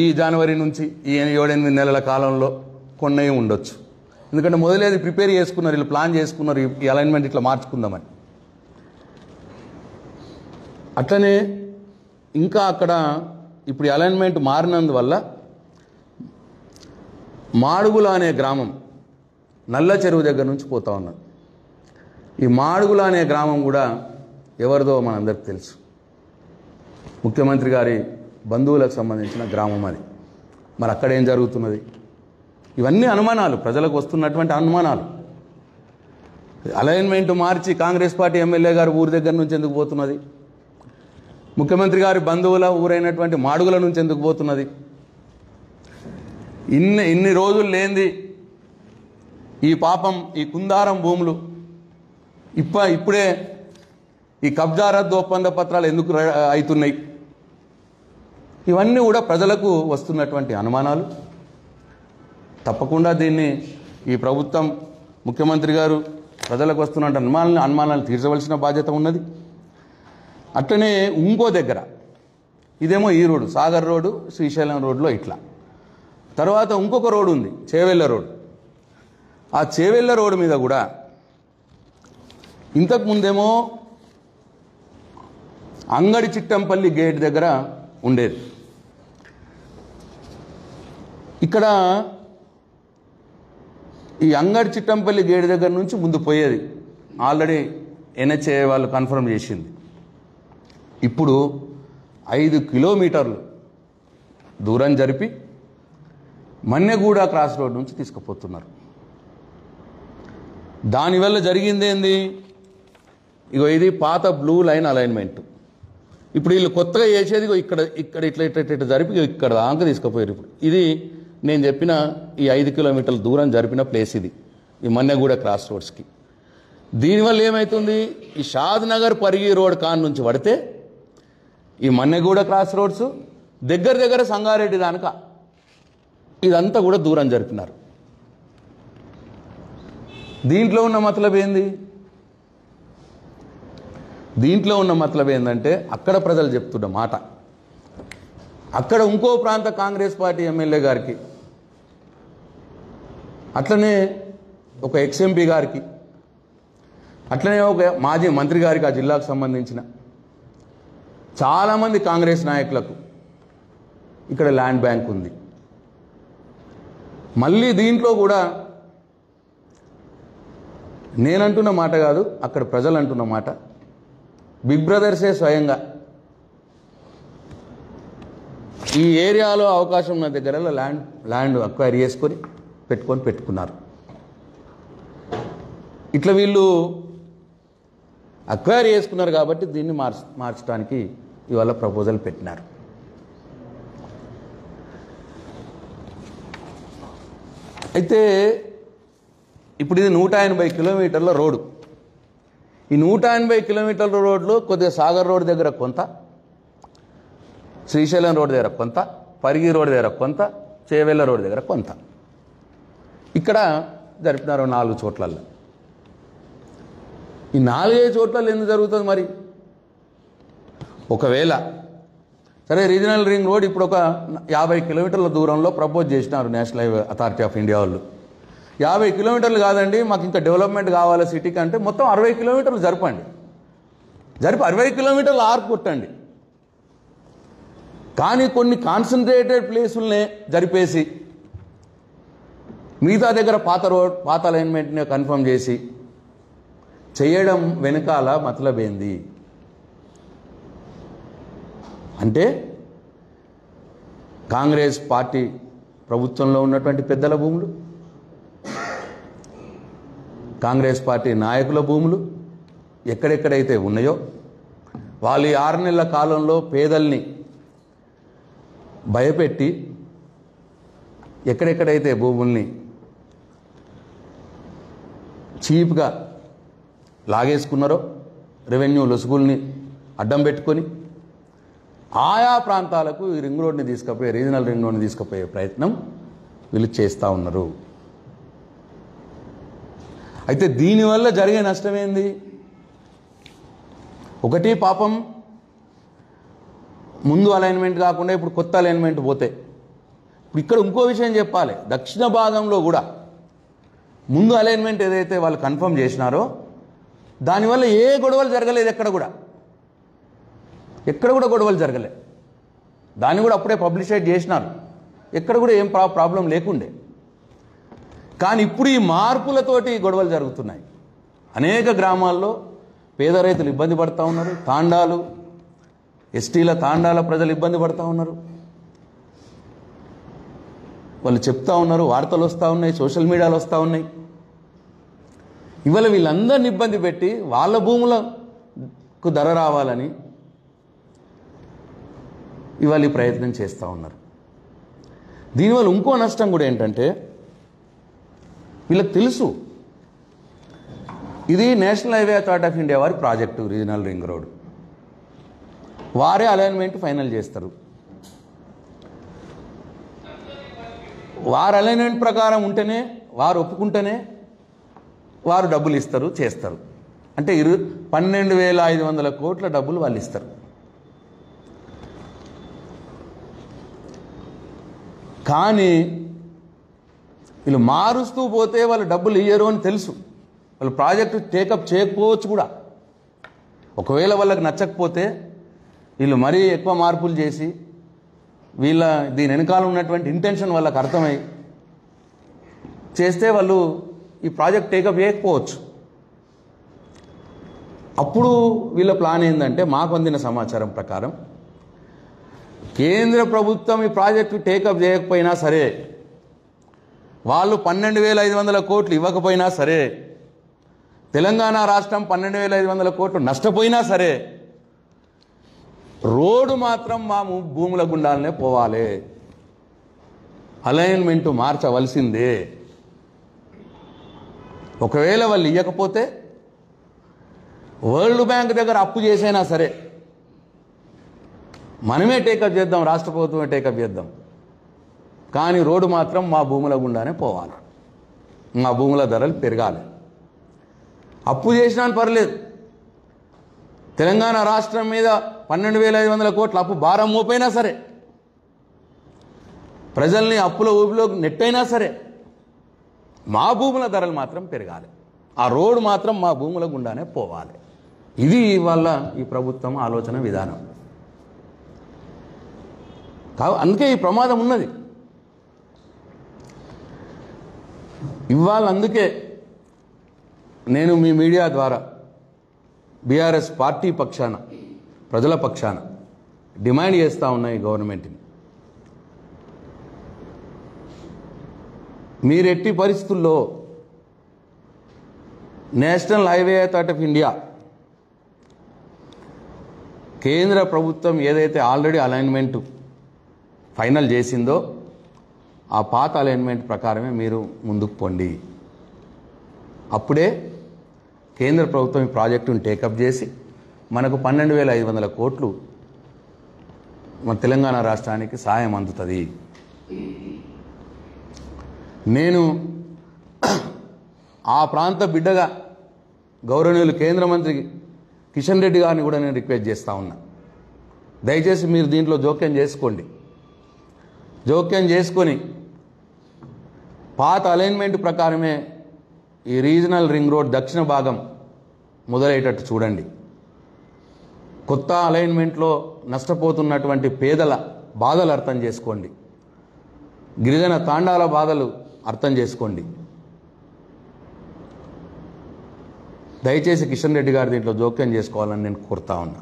ఈ జనవరి నుంచి ఈ 7-8 నెలల కాలంలో కొన్నవి ఉండొచ్చు. ఎందుకంటే మొదలేది ప్రిపేర్ చేసుకున్నారు, వీళ్ళు ప్లాన్ చేసుకున్నారు ఈ అలైన్మెంట్ ఇట్లా మార్చుకుందామని. అట్లనే ఇంకా అక్కడ ఇప్పుడు అలైన్మెంట్ మారినందువల్ల మాడుగుల అనే గ్రామం నల్ల చెరువు దగ్గర నుంచి పోతా ఉన్నారు. ఈ మాడుగుల అనే గ్రామం కూడా ఎవరిదో మనందరికి తెలుసు. ముఖ్యమంత్రి గారి బంధువులకు సంబంధించిన గ్రామం అది. మరి అక్కడ ఏం జరుగుతున్నది? ఇవన్నీ అనుమానాలు, ప్రజలకు వస్తున్నటువంటి అనుమానాలు. అలైన్మెంట్ మార్చి కాంగ్రెస్ పార్టీ ఎమ్మెల్యే గారు ఊరి దగ్గర నుంచి ఎందుకు పోతున్నది? ముఖ్యమంత్రి గారి బంధువుల ఊరైనటువంటి మాడుగుల నుంచి ఎందుకు పోతున్నది? ఇన్ని రోజులు లేనిది ఈ పాపం ఈ కుందారం భూములు ఇప్పుడే ఈ కబ్జా రద్దు ఒప్పంద పత్రాలు ఎందుకు అవుతున్నాయి? ఇవన్నీ కూడా ప్రజలకు వస్తున్నటువంటి అనుమానాలు. తప్పకుండా దీన్ని ఈ ప్రభుత్వం ముఖ్యమంత్రి గారు ప్రజలకు వస్తున్న అనుమానాలను తీర్చవలసిన బాధ్యత ఉన్నది. అట్లనే ఇంకో దగ్గర ఇదేమో ఈ రోడ్డు సాగర్ రోడ్డు శ్రీశైలం రోడ్లో ఇట్లా, తర్వాత ఇంకొక రోడ్డు ఉంది చేవెళ్ళ రోడ్డు. ఆ చేవెళ్ళ రోడ్డు మీద కూడా ఇంతకుముందేమో అంగడి చిట్టంపల్లి గేట్ దగ్గర ఉండేది. ఇక్కడ ఈ అంగడి చిట్టంపల్లి గేట్ దగ్గర నుంచి ముందు పోయేది ఆల్రెడీ ఎన్హెచ్ఏ వాళ్ళు కన్ఫర్మ్ చేసింది. ఇప్పుడు 5 కిలోమీటర్లు దూరం జరిపి మన్నెగూడ క్రాస్ రోడ్ నుంచి తీసుకుపోతున్నారు. దానివల్ల జరిగింది ఏంది? ఇగో ఇది పాత బ్లూ లైన్ అలైన్మెంట్. ఇప్పుడు వీళ్ళు కొత్తగా చేసేది ఇక్కడ ఇట్లా జరిపి ఇక్కడ దాకా తీసుకుపోయారు. ఇప్పుడు ఇది నేను చెప్పిన ఈ 5 కిలోమీటర్ల దూరం జరిపిన ప్లేస్ ఇది, ఈ మన్నెగూడ క్రాస్ రోడ్స్కి. దీనివల్ల ఏమవుతుంది? ఈ షాద్ నగర్ పరిగి రోడ్ కాన్ నుంచి పడితే ఈ మన్నెగూడ క్రాస్ రోడ్స్ దగ్గర సంగారెడ్డి దానిక ఇదంతా కూడా దూరం జరిపినారు. దీంట్లో ఉన్న మతలబ్ ఏంది? దీంట్లో ఉన్న మతలబ్ ఏంటంటే అక్కడ ప్రజలు చెప్తున్న మాట, అక్కడ ఇంకో ప్రాంత కాంగ్రెస్ పార్టీ ఎమ్మెల్యే గారికి, అట్లనే ఒక ఎక్స్ఎంపీ గారికి, అట్లనే ఒక మాజీ మంత్రి గారికి, ఆ జిల్లాకు సంబంధించిన చాలామంది కాంగ్రెస్ నాయకులకు ఇక్కడ ల్యాండ్ బ్యాంక్ ఉంది. మళ్ళీ దీంట్లో కూడా నేనంటున్న మాట కాదు, అక్కడ ప్రజలు అంటున్న మాట, బిగ్ బ్రదర్సే స్వయంగా ఈ ఏరియాలో అవకాశం ఉన్న దగ్గర ల్యాండ్ అక్వైర్ చేసుకొని పెట్టుకున్నారు. ఇట్లా వీళ్ళు అక్వైర్ చేసుకున్నారు కాబట్టి దీన్ని మార్చడానికి ఇవాళ ప్రపోజల్ పెట్టినారు. అయితే ఇప్పుడు ఇది 180 కిలోమీటర్ల రోడ్డు. ఈ 180 కిలోమీటర్ల రోడ్లు కొద్దిగా సాగర్ రోడ్ దగ్గర కొంత, శ్రీశైలం రోడ్ దగ్గర కొంత, పరిగి రోడ్ దగ్గర కొంత, చేవెళ్ళ రోడ్ దగ్గర కొంత, ఇక్కడ జరిపినారు 4 చోట్లలో. ఈ 4-5 చోట్లలో ఎందుకు జరుగుతుంది మరి? ఒకవేళ సరే రీజనల్ రింగ్ రోడ్ ఇప్పుడు ఒక 50 కిలోమీటర్ల దూరంలో ప్రపోజ్ చేసినారు national highway authority of India వాళ్ళు. 50 కిలోమీటర్లు కాదండి మాకు ఇంకా డెవలప్మెంట్ కావాలి సిటీకి అంటే మొత్తం 60 కిలోమీటర్లు జరిపండి, జరిపి 60 కిలోమీటర్లు ఆర్క్ కొట్టండి. కానీ కొన్ని కాన్సన్ట్రేటెడ్ ప్లేసులనే జరిపేసి మిగతా దగ్గర పాత అలైన్మెంట్ని కన్ఫర్మ్ చేసి చేయడం వెనకాల మతలబ్ ఏంది అంటే కాంగ్రెస్ పార్టీ ప్రభుత్వంలో ఉన్నటువంటి పెద్దల భూములు, కాంగ్రెస్ పార్టీ నాయకుల భూములు ఎక్కడెక్కడైతే ఉన్నాయో వాళ్ళు 6 నెలల కాలంలో పేదల్ని భయపెట్టి ఎక్కడెక్కడైతే భూముల్ని చీప్గా లాగేసుకున్నారో రెవెన్యూ లొసుగుల్ని అడ్డం పెట్టుకొని ఆయా ప్రాంతాలకు ఈ రింగ్ రోడ్ని తీసుకుపోయే రీజనల్ రింగ్ రోడ్ని తీసుకుపోయే ప్రయత్నం వీళ్ళు చేస్తూ ఉన్నారు. అయితే దీనివల్ల జరిగే నష్టం ఏంది? ఒకటి పాపం ముందు అలైన్మెంట్ కాకుండా ఇప్పుడు కొత్త అలైన్మెంట్ పోతే ఇప్పుడు ఇక్కడ ఇంకో విషయం చెప్పాలి. దక్షిణ భాగంలో కూడా ముందు అలైన్మెంట్ ఏదైతే వాళ్ళు కన్ఫర్మ్ చేసినారో దానివల్ల ఏ గొడవలు జరగలేదు, ఎక్కడ కూడా గొడవలు జరగలేదు. దాన్ని కూడా అప్పుడే పబ్లిషైడ్ చేసినారు, ఎక్కడ కూడా ఏం ప్రాబ్లం లేకుండే. కానీ ఇప్పుడు ఈ మార్పులతోటి గొడవలు జరుగుతున్నాయి. అనేక గ్రామాల్లో పేద రైతులు ఇబ్బంది పడుతూ ఉన్నారు, తాండాలు ఎస్టీల తాండాల ప్రజలు ఇబ్బంది పడుతూ ఉన్నారు. వాళ్ళు చెప్తా ఉన్నారు, వార్తలు వస్తూ ఉన్నాయి, సోషల్ మీడియాలో వస్తూ ఉన్నాయి. ఇవాళ వీళ్ళందరినీ ఇబ్బంది పెట్టి వాళ్ళ భూములకు ధర రావాలని ఇవాళ ఈ ప్రయత్నం చేస్తూ ఉన్నారు. దీనివల్ల ఇంకో నష్టం కూడా ఏంటంటే వీళ్ళకి తెలుసు ఇది national highway authority of India వారి ప్రాజెక్టు రీజనల్ రింగ్ రోడ్, వారే అలైన్మెంట్ ఫైనల్ చేస్తారు. వారు అలైన్మెంట్ ప్రకారం ఉంటేనే, వారు ఒప్పుకుంటేనే వారు డబ్బులు ఇస్తారు, చేస్తారు. అంటే 12,500 కోట్ల డబ్బులు వాళ్ళు ఇస్తారు. కానీ వీళ్ళు మారుస్తూ పోతే వాళ్ళు డబ్బులు ఇయ్యరు అని తెలుసు. వాళ్ళు ప్రాజెక్టు టేకప్ చేయకపోవచ్చు కూడా. ఒకవేళ వాళ్ళకి నచ్చకపోతే వీళ్ళు మరీ ఎక్కువ మార్పులు చేసి దీని వెనకాల ఉన్నటువంటి ఇంటెన్షన్ వాళ్ళకి అర్థమై చేస్తే వాళ్ళు ఈ ప్రాజెక్ట్ టేకప్ చేయకపోవచ్చు. అప్పుడు వీళ్ళ ప్లాన్ ఏంటంటే మాకు అందిన సమాచారం ప్రకారం కేంద్ర ప్రభుత్వం ఈ ప్రాజెక్టు టేకప్ చేయకపోయినా సరే, వాళ్ళు 12,500 కోట్లు ఇవ్వకపోయినా సరే, తెలంగాణ రాష్ట్రం 12,500 కోట్లు నష్టపోయినా సరే, రోడ్డు మాత్రం మా భూముల గుండాలనే పోవాలి, అలైన్మెంట్ మార్చవలసిందే. ఒకవేళ వాళ్ళు ఇవ్వకపోతే వరల్డ్ బ్యాంక్ దగ్గర అప్పు చేసైనా సరే మనమే టేకప్ చేద్దాం, రాష్ట్ర ప్రభుత్వమే టేకప్ చేద్దాం, కానీ రోడ్డు మాత్రం మా భూముల గుండానే పోవాలి, మా భూముల ధరలు పెరగాలి. అప్పు చేసినా పర్లేదు, తెలంగాణ రాష్ట్రం మీద 12,500 కోట్ల అప్పు భారం మోపైనా సరే, ప్రజల్ని అప్పుల ఊపిలో నెట్టైనా సరే, మా భూముల ధరలు మాత్రం పెరగాలి, ఆ రోడ్డు మాత్రం మా భూముల గుండానే పోవాలి. ఇది వాళ్ళ ఈ ప్రభుత్వం ఆలోచన విధానం. అందుకే ఈ ప్రమాదం ఉన్నది. ఇవాళ అందుకే నేను మీ మీడియా ద్వారా బీఆర్ఎస్ పార్టీ పక్షాన, ప్రజల పక్షాన డిమాండ్ చేస్తూ ఉన్నాయి గవర్నమెంట్ని. మీరెట్టి పరిస్థితుల్లో national highway authority of India కేంద్ర ప్రభుత్వం ఏదైతే ఆల్రెడీ అలైన్మెంట్ ఫైనల్ చేసిందో ఆ పాత అలైన్మెంట్ ప్రకారమే మీరు ముందుకు పోండి. అప్పుడే కేంద్ర ప్రభుత్వం ఈ ప్రాజెక్టును టేకప్ చేసి మనకు 12,500 కోట్లు మన తెలంగాణ రాష్ట్రానికి సాయం అందుతుంది. నేను ఆ ప్రాంత బిడ్డగా గౌరవనీయులు కేంద్ర మంత్రి కిషన్ రెడ్డి గారిని కూడా నేను రిక్వెస్ట్ చేస్తూ ఉన్నా, దయచేసి మీరు దీంట్లో జోక్యం చేసుకోండి. జోక్యం చేసుకొని పాత అలైన్మెంట్ ప్రకారమే ఈ రీజనల్ రింగ్ రోడ్ దక్షిణ భాగం మొదలయ్యేటట్టు చూడండి. కొత్త అలైన్మెంట్లో నష్టపోతున్నటువంటి పేదల బాధలు అర్థం చేసుకోండి, గిరిజన తాండాల బాధలు అర్థం చేసుకోండి. దయచేసి కిషన్ రెడ్డి గారు దీంట్లో జోక్యం చేసుకోవాలని నేను కోరుతా ఉన్నా.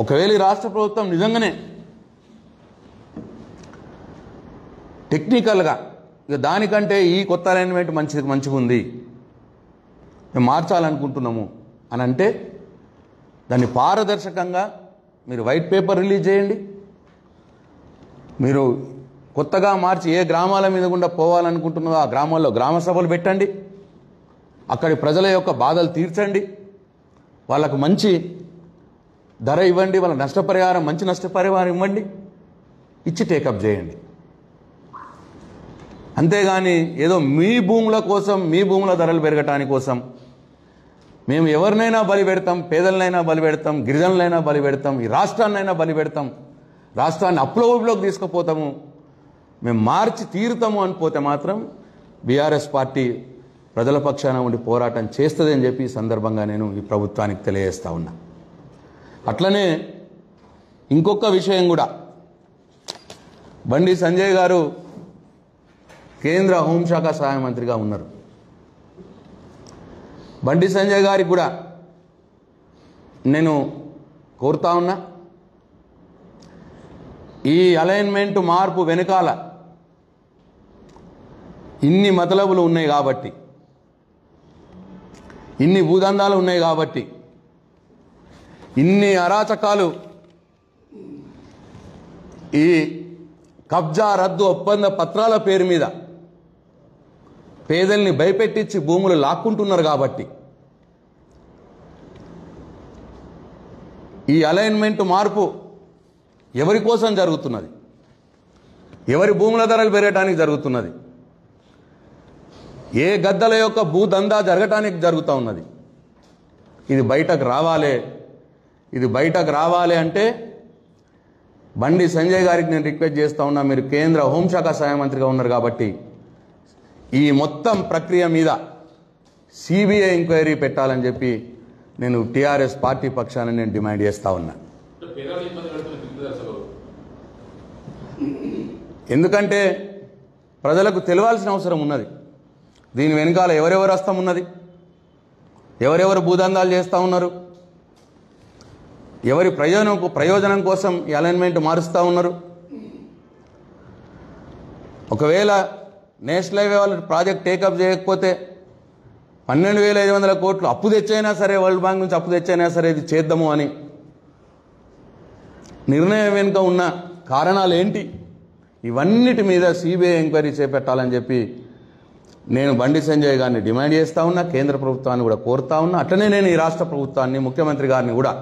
ఒకవేళ ఈ రాష్ట్ర ప్రభుత్వం నిజంగానే టెక్నికల్గా ఇక దానికంటే ఈ కొత్త అలైన్మెంట్ మంచిగా ఉంది, మేము మార్చాలనుకుంటున్నాము అని అంటే దాన్ని పారదర్శకంగా మీరు వైట్ పేపర్ రిలీజ్ చేయండి. మీరు కొత్తగా మార్చి ఏ గ్రామాల మీద గుండా పోవాలనుకుంటున్నారో ఆ గ్రామాల్లో గ్రామ సభలు పెట్టండి, అక్కడి ప్రజల యొక్క బాధలు తీర్చండి, వాళ్ళకు మంచి ధర ఇవ్వండి, వాళ్ళ నష్టపరిహారం మంచి నష్టపరిహారం ఇవ్వండి, ఇచ్చి టేకప్ చేయండి. అంతేగాని ఏదో మీ భూముల కోసం, మీ భూముల ధరలు పెరగటాని కోసం మేము ఎవరినైనా బలి పెడతాం, పేదలనైనా బలి పెడతాం, గిరిజనులైనా బలి పెడతాం, ఈ రాష్ట్రాన్నైనా బలి పెడతాం, రాష్ట్రాన్ని అప్లోకి తీసుకుపోతాము, మేము మార్చి తీరుతాము అనిపోతే మాత్రం బీఆర్ఎస్ పార్టీ ప్రజల పక్షాన ఉండి పోరాటం చేస్తుంది అని చెప్పి ఈ సందర్భంగా నేను ఈ ప్రభుత్వానికి తెలియజేస్తా ఉన్నా. అట్లనే ఇంకొక విషయం కూడా, బండి సంజయ్ గారు కేంద్ర హోంశాఖ సహాయ మంత్రిగా ఉన్నారు. బండి సంజయ్ గారికి కూడా నేను కోరుతా ఉన్నా, ఈ అలైన్మెంట్ మార్పు వెనకాల ఇన్ని మతలబులు ఉన్నాయి కాబట్టి, ఇన్ని భూదందాలు ఉన్నాయి కాబట్టి, ఇన్ని అరాచకాలు ఈ కబ్జా రద్దు ఒప్పంద పత్రాల పేరు మీద పేదల్ని భయపెట్టించి భూములు లాక్కుంటున్నారు కాబట్టి ఈ అలైన్మెంట్ మార్పు ఎవరి కోసం జరుగుతున్నది, ఎవరి భూముల ధరలు పెరగటానికి జరుగుతున్నది, ఏ గద్దల యొక్క భూదందా జరగటానికి జరుగుతూ ఉన్నది. ఇది బయటకు రావాలి. ఇది బయటకు రావాలి అంటే బండి సంజయ్ గారికి నేను రిక్వెస్ట్ చేస్తూ ఉన్నా, మీరు కేంద్ర హోంశాఖ సహాయ మంత్రిగా ఉన్నారు కాబట్టి ఈ మొత్తం ప్రక్రియ మీద సిబిఐ ఎంక్వైరీ పెట్టాలని చెప్పి నేను టీఆర్ఎస్ పార్టీ పక్షాన నేను డిమాండ్ చేస్తూ ఉన్నా. ఎందుకంటే ప్రజలకు తెలియాల్సిన అవసరం ఉన్నది, దీని వెనకాల ఎవరెవరు హస్తం ఉన్నది, ఎవరెవరు భూదందాలు చేస్తూ ఉన్నారు, ఎవరి ప్రయోజనం కోసం ఈ అలైన్మెంట్ మారుస్తూ ఉన్నారు. ఒకవేళ నేషనల్ హైవే వాళ్ళు ప్రాజెక్ట్ టేకప్ చేయకపోతే 12,500 కోట్లు అప్పు తెచ్చైనా సరే, వరల్డ్ బ్యాంక్ నుంచి అప్పు తెచ్చైనా సరే ఇది చేద్దాము అని నిర్ణయం వెనుక ఉన్న కారణాలు ఏంటి, ఇవన్నిటి మీద సిబిఐ ఎంక్వైరీ చేపట్టాలని చెప్పి నేను బండి సంజయ్ గారిని డిమాండ్ చేస్తూ ఉన్నా, కేంద్ర ప్రభుత్వాన్ని కూడా కోరుతా ఉన్నా. అట్లనే నేను ఈ రాష్ట్ర ప్రభుత్వాన్ని, ముఖ్యమంత్రి గారిని కూడా,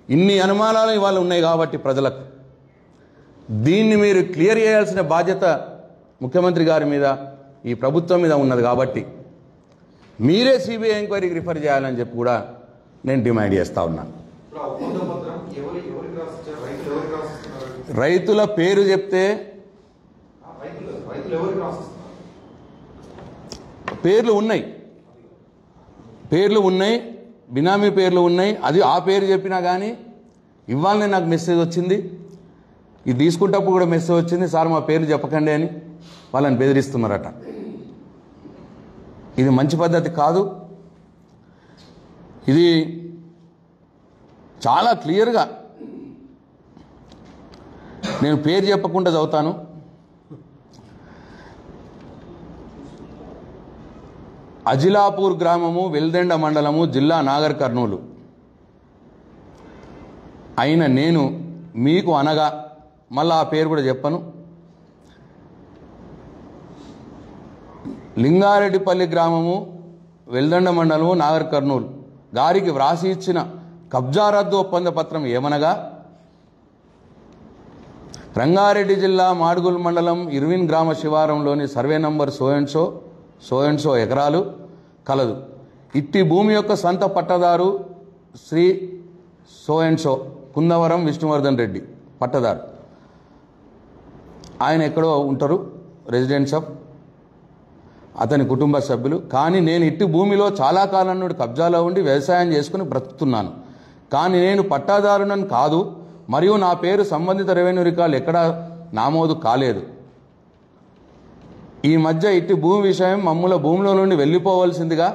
ఇన్ని అనుమానాలు ఇవాళ ఉన్నాయి కాబట్టి ప్రజలకు దీన్ని మీరు క్లియర్ చేయాల్సిన బాధ్యత ముఖ్యమంత్రి గారి మీద, ఈ ప్రభుత్వం మీద ఉన్నది కాబట్టి మీరే సిబిఐ ఎంక్వైరీకి రిఫర్ చేయాలని చెప్పి కూడా నేను డిమాండ్ చేస్తూ ఉన్నాను. రైతుల పేరు చెప్తే పేర్లు ఉన్నాయి, బినామీ పేర్లు ఉన్నాయి. అది ఆ పేరు చెప్పినా కానీ ఇవాళనే నాకు మెసేజ్ వచ్చింది, ఇది తీసుకుంటప్పుడు కూడా మెసేజ్ వచ్చింది, సార్ మా పేర్లు చెప్పకండి అని వాళ్ళని బెదిరిస్తున్నారట. ఇది మంచి పద్ధతి కాదు. ఇది చాలా క్లియర్గా నేను పేరు చెప్పకుండా చదువుతాను. అజిలాపూర్ గ్రామము, వెల్దెండ మండలము, జిల్లా నాగర్ కర్నూలు అయిన నేను మీకు అనగా, మళ్ళీ ఆ పేరు కూడా చెప్పను, లింగారెడ్డిపల్లి గ్రామము, వెల్దండ మండలము, నాగర్ కర్నూలు గారికి వ్రాసి ఇచ్చిన కబ్జా రద్దు ఒప్పంద పత్రం ఏమనగా, రంగారెడ్డి జిల్లా మాడుగుల్ మండలం ఇర్విన్ గ్రామ శివారంలోని survey number so and so ఎకరాలు కలదు. ఇట్టి భూమి యొక్క సంత పట్టదారు Shri so and so Kundavaram Vishnuvardhan Reddy పట్టదారు. ఆయన ఎక్కడో ఉంటారు, రెసిడెన్స్ ఆఫ్ అతని కుటుంబ సభ్యులు. కానీ నేను ఇట్టి భూమిలో చాలా కాలం నుండి కబ్జాలో ఉండి వ్యవసాయం చేసుకుని బ్రతుకుతున్నాను. కానీ నేను పట్టాదారునని కాదు, మరియు నా పేరు సంబంధిత రెవెన్యూ రికార్డులు ఎక్కడా నమోదు కాలేదు. ఈ మధ్య ఇట్టి భూమి విషయం మమ్ముల భూమిలో నుండి వెళ్ళిపోవలసిందిగా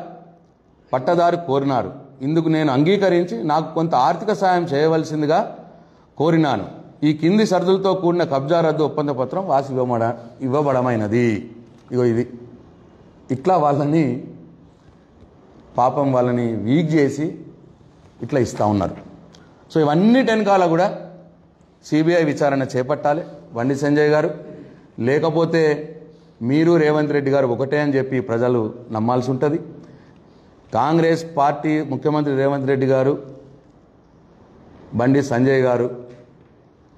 పట్టదారు కోరినారు. ఇందుకు నేను అంగీకరించి నాకు కొంత ఆర్థిక సాయం చేయవలసిందిగా కోరినాను. ఈ కింది షరతులతో కూడిన కబ్జా రద్దు ఒప్పంద పత్రం వాసి ఇవ్వబడమైనది. ఇగో ఇది ఇట్లా వాళ్ళని పాపం వాళ్ళని వీక్ చేసి ఇట్లా ఇస్తూ ఉన్నారు. సో ఇవన్నిటి వెనకాల కూడా సిబిఐ విచారణ చేపట్టాలి బండి సంజయ్ గారు. లేకపోతే మీరు రేవంత్ రెడ్డి గారు ఒకటే అని చెప్పి ప్రజలు నమ్మాల్సి ఉంటుంది. కాంగ్రెస్ పార్టీ ముఖ్యమంత్రి రేవంత్ రెడ్డి గారు, బండి సంజయ్ గారు,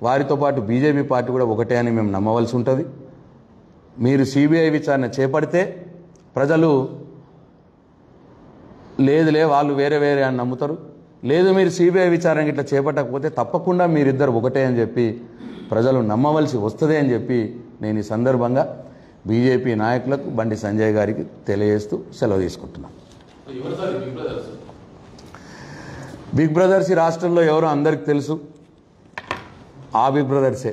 వారితో పాటు బీజేపీ పార్టీ కూడా ఒకటే అని మేము నమ్మవలసి ఉంటుంది. మీరు సిబిఐ విచారణ చేపడితే ప్రజలు లేదులే వాళ్ళు వేరే వేరే అని నమ్ముతారు. లేదు మీరు సిబిఐ విచారణ ఇట్లా చేపట్టకపోతే తప్పకుండా మీరిద్దరు ఒకటే అని చెప్పి ప్రజలు నమ్మవలసి వస్తుంది అని చెప్పి నేను ఈ సందర్భంగా బీజేపీ నాయకులకు బండి సంజయ్ గారికి తెలియజేస్తూ సెలవు తీసుకుంటున్నాను. బిగ్ బ్రదర్స్ ఈ రాష్ట్రంలో ఎవరో అందరికి తెలుసు. ఆ బిగ్ బ్రదర్సే.